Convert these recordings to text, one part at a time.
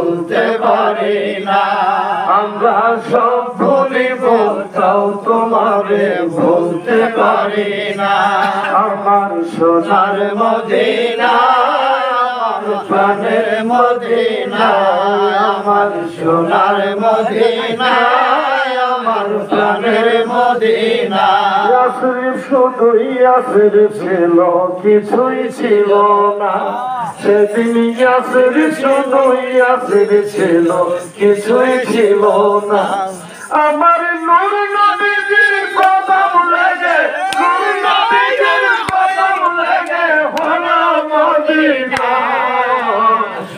ভুলতে পারি না। আমরা সব ভুলিব তাও তোমারে ভুলতে পারি না। আমার সোনার মদিনা, আমার প্রাণের মদিনা, আমার সোনার মদিনা, আমার প্রাণের মদিনা। ইয়াসরিব শুধু ইয়াসরিব ছিল, কিছুই ছিল না। সেদিন ইয়াসরিব শুধু ইয়াসরিব ছিল, কিছুই ছিল না। আমার নূর নবীজির কদম লেগে, নূর নবীজির কদম লেগে হলো মদিনা।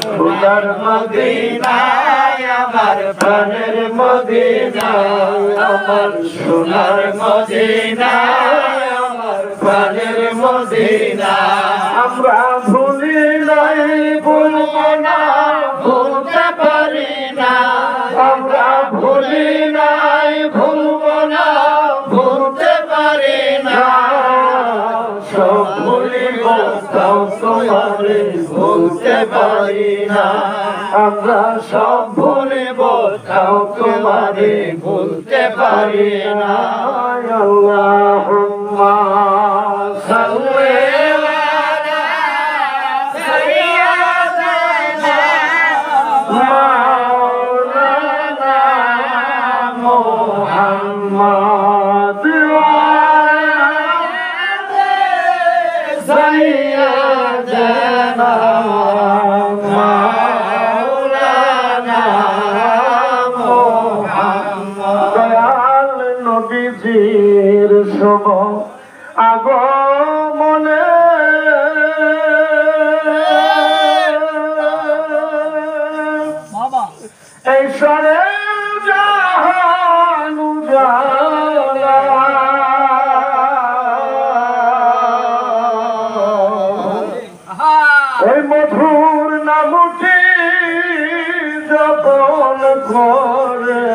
সোনার মদিনা, আমার প্রাণের মদিনা, আমার সোনার মদিনা, আমার প্রাণের মদিনা। আমরা ভুলি নাই, ভুলব না, ভুলতে পারি না। আমরা ভুলি নাই, ভুলব না, ভুলতে পারি না। সব ভুলিব তাও তোমারে ভুলতে পারি না। আমরা সব ভুলিব তাও তোমারে ভুলতে পারি না। আল্লাহুম্মা সাল্লি আলা সাইয়্যিদিনা মাওলানা মুহাম্মদ ওয়া আলা সাইয়্যিদিনা মাওলানা মুহাম্মদ। দয়াল নবীজির শুভ আগমনে এই সরে জাহান উজালা। ওই মধুর নামটি জপন করে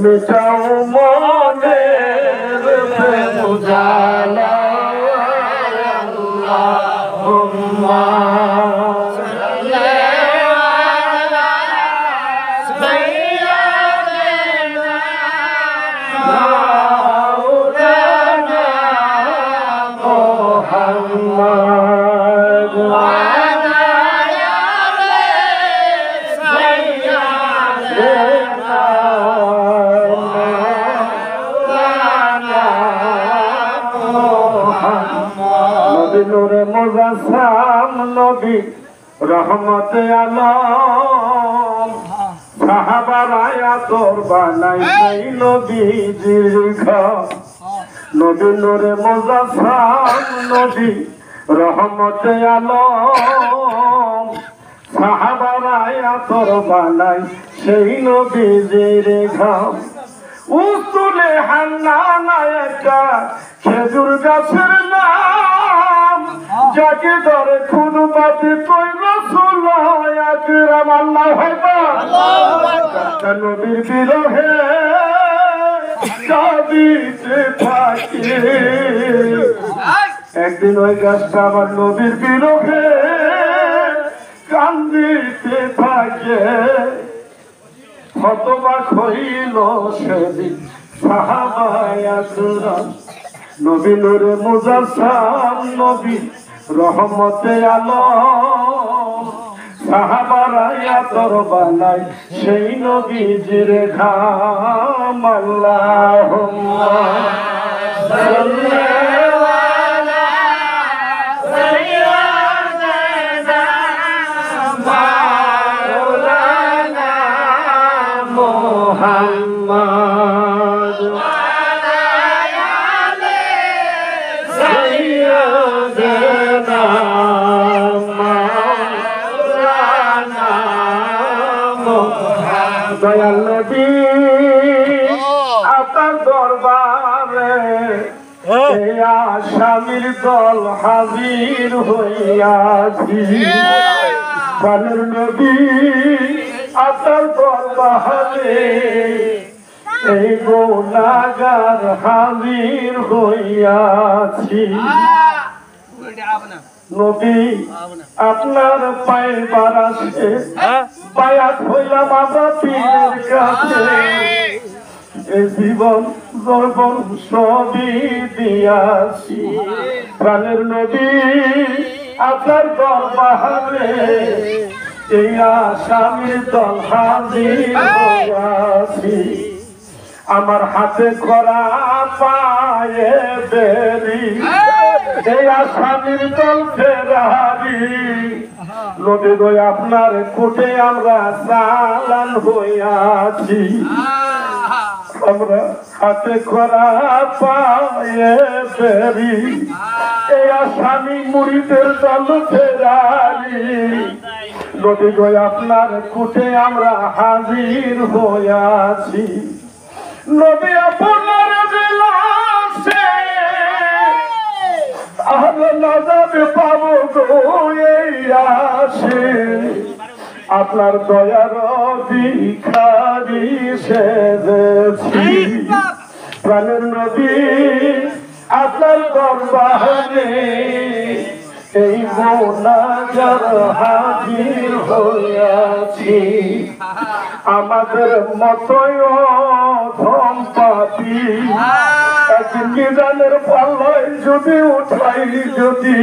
মিটাও মনের প্রেম জ্বালা। আল্লাহুম্মা সাল্লি আলা সাইয়্যিদিনা মাওলানা মুহাম্মদ ওয়া আলা আলি সাইয়্যিদিনা মাওলানা মুহাম্মদ। নবী নূরে মুজাসসাম, নবী রহমতে আলম। সাহাবারা আতর বানাই সেই নবীজির ঘর। নবী নূরে মুজাসসাম, নবী রহমতে আলম। সাহাবারা আতর বানাই সেই নবীজির ঘর। উসুলে হান্নানা একটা খেজুর গাছের নাম, যাকে ধরে খুনবাতি কই রাসূল আকরাম। আল্লাহু আকবার। নবীর বিরহে কাঁদিতে থাকি। একদিন ওই গাছটা আমার নবীর বিরহে কান্দিতে থাকে। হতবাক হইল সেদিন সাহাবায়ে আকরাম। নবী নূরে মুজাসসাম, নবী রহমতে আলম। সাহাবারা আতর বানাই সেই নবীজির ঘাম। আল্লাহুম্মা সাল্লি আলা সাইয়্যিদিনা মাওলানা মুহাম্মদ ওয়া আলা আলি সাইয়্যিদিনা মাওলানা মুহাম্মদ। দয়াল নবী আপনার দরবারে এই আসামির দল হাজির হইয়াছি। প্রাণের নবী আপনার দরবারে এই গুনাহগার হাজির হইয়াছি। নবী আপনার পায়ে বারাসে বায়াত হইলাম আমরা পীরের কাছে এ জীবন যৌবন সবই দিয়াছি প্রাণের নবী আপনার দরবারে এই আসামির দল হাজির হইয়াছি আমার হাতে করা পায়ে বেরি এই আসামির দল ফেরারি নদী গো আপনার কোটে আমরা চালান হইয়াছি আমরা হাতে করা পায়ে বেরি এই আসামি মুড়িদের দল ফেরারি নদী গো আপনার কোটে আমরা হাজির হইয়াছি নবী আপনার বিলাসে আমরা নাজাত পাবো গো এই আসে আপনার দয়ার ভিখারি সেজেছি প্রাণের নবী আপনার দরবারে এই মোনাজাত হাজির হইয়াছি আমাদের মতই ধম্পাতি মিজানের পাল্লায় যদি উঠাই যদি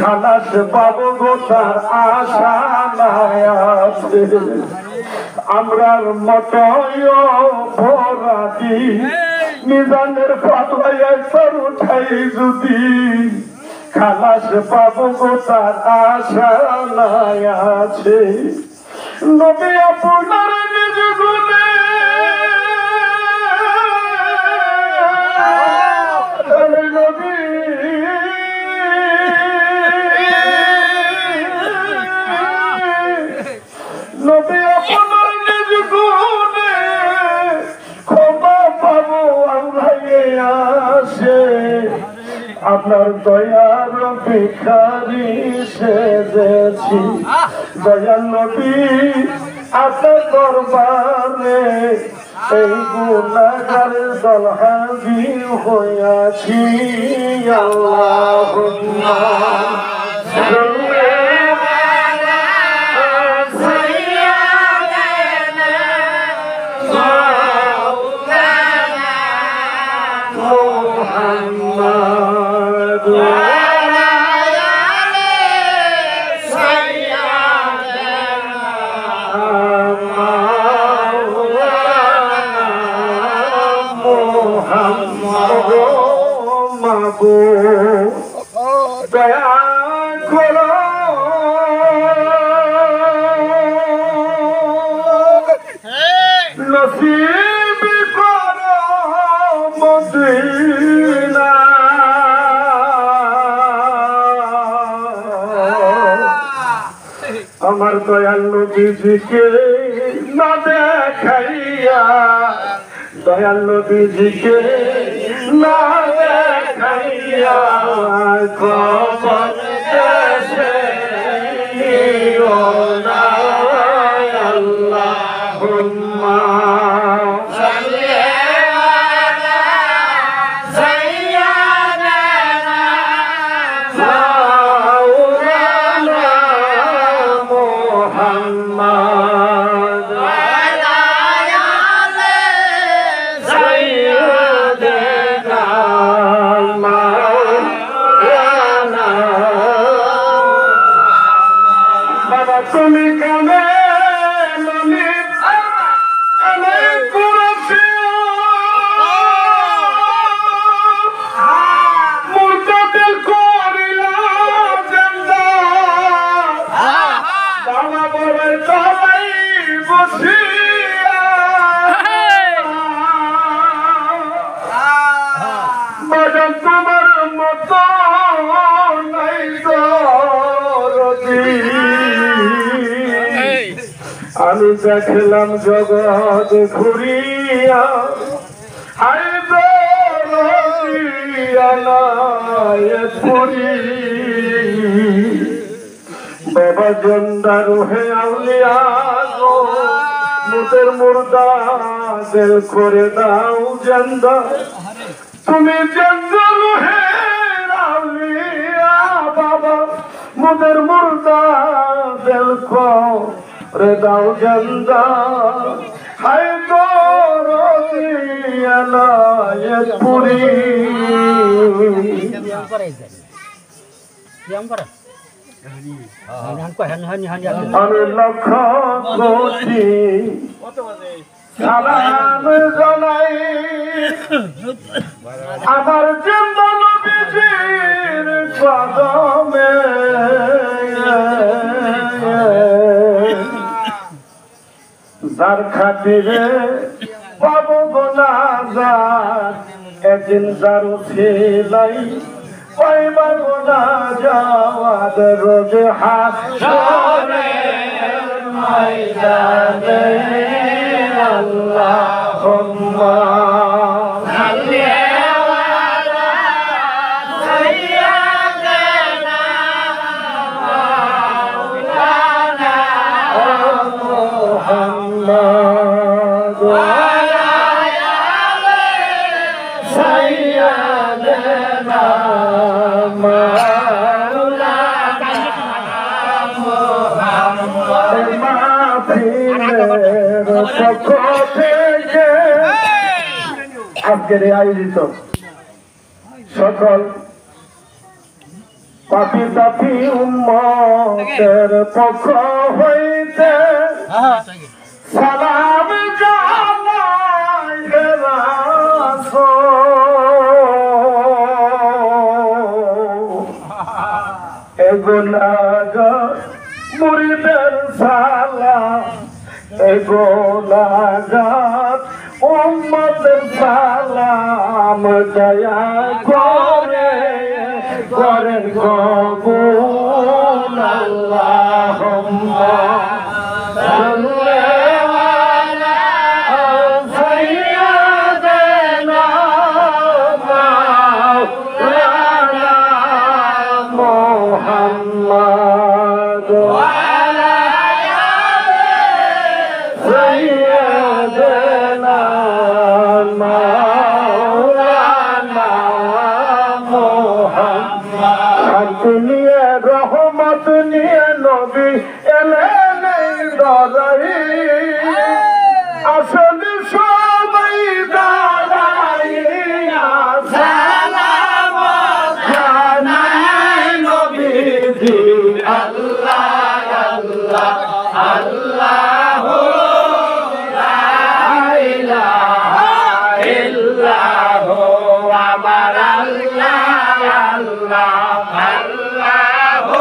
খালাস পাবো গো তার আশা নাই আছে আমরার মতই ভরাতি মিজানের পাল্লায় একবার উঠাই যদি খালাস পাবো গো তার আশা নাই আছে নবী আপনার নিজ গুণে নবী নবী আপনার নিজ গুণে ক্ষমা পাবো আমরা আসে আপনার দয়ার ভিখারি সেজেছি দয়াল নবী আপনার দরবারে এই গুনাহগারের দল হাজির হইয়াছি আল্লাহুম্মা সাল্লি আলা সাইয়্যিদিনা মাওলানা মুহাম্মদ দয়া করো নসিব করো মদিনা আমার দয়াল নবীজিকে না দেখাইয়া দয়াল নবীজিকে না দেখাইয়া খবর দেশে নিও না আল্লাহুম্মা সাল্লি আলা সাইয়্যিদিনা মাওলানা মুহাম্মদ তুমি কানে ললিত আমি করেছি মুরতাদিল করিলা জান্দা বাবা বলে তলাই বসিয়া বাজান তোমার মতো নাই দরদি আমি দেখলাম জগৎ ঘুরিয়া হাই পুরী বাবা জন্দা রোহে আউলিয়া গো মুদের মুর্দা দিল করে দাও জন্দা তুমি জন্দা রোহে আউলিয়া বাবা মুদের মুর্দা দিল করে দাও জিন্দা হাই তোর পুরি আমি লক্ষ কোটি সালাম জানাই আমার জিন্দা নবীজির কদমে যার খাতিরে পাবো গোনাজাত একদিন যার ছিলাই পাইবার গোনা যাওয়াদ রোজ হাসরে ময়দানে আল্লাহুম্মা সাল্লি আলা সাইয়্যিদিনা মাওলানা মুহাম্মদ ওয়া আলা আলি সাইয়্যিদিনা মাওলানা মুহাম্মদ আজকের আয়োজিত সকল পাপি তাপি উম্মতের পক্ষ হইতে সালাম জানাই এ গুনাহগার মুরিদের সালাম এ গুনাহগার উম্মতের সালাম দয়া করে করেন কবুল আল্লাহুম্মা সাল্লি আলা সাইয়্যিদিনা মাওলানা মুহাম্মদ ওয়া আলা আলি সাইয়্যিদিনা মাওলানা মুহাম্মদ নিয়ে রহমত নিয়ে নবী এলেন দরাই আসল সবাই দাঁড়াইয়া সালাম জানাই নবীজি আল্লাহ আল্লাহ আল্লাহু লা ইলাহা ইল্লাহু আমার আল্লাহ আল্লাহ আল্লাহু